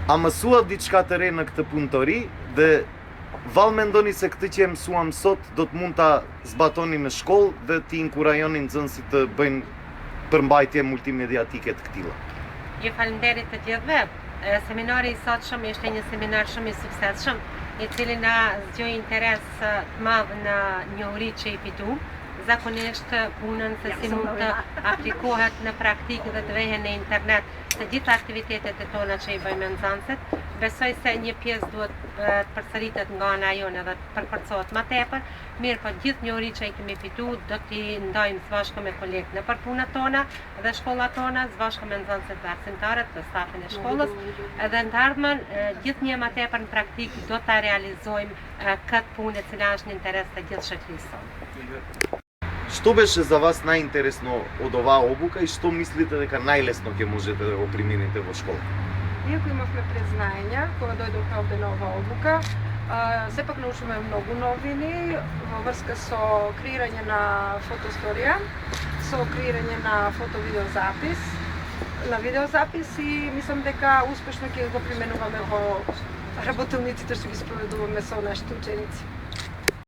А mësuat diçka të re në këtë punëtori dhe vallë mendoni se këtë që e mësuam sot do të mund ta zbatoni në shkollë dhe t'i inkurajoni nxënësit të bëjnë përmbajtje multimediatike të këtilla. Ju falenderit të gjithëve. Seminari i sotshëm ishte një seminar shumë i suksesshëm, i cili na zgjoi interes të madh në njohuri që i fitu. Zakonisht punën se si mund të aplikohet në praktikë dhe të vehen në internet të gjitha aktivitetet e tona që i bëjmë nxënësit. Besoj se një pjesë duhet të përsëritet nga ana jone dhe të përforcohet më tepër, mirë po gjithë njohuri që i kemi fitu do t'i ndajmë së bashku me kolegët në punët tona dhe shkollat tona, së bashku me nxënësit dhe arsimtarët dhe stafin e shkollës, edhe në të ardhmen gjithë një më tepër në praktikë do ta realizojmë këtë punë e cila është në interes të gjithë shoqërisë sonë. Što беше за вас најинтересно од оваа обука и што мислите дека најлесно ќе можете да го примените во школа? Иако имавме признања кога дојдовме овде на оваа обука, сепак научиме многу новини во врска со креирање на фотосторија, со креирање на фото-видеозапис, и мислам дека успешно ќе го применуваме во работилниците што ги спроведуваме со нашите ученици.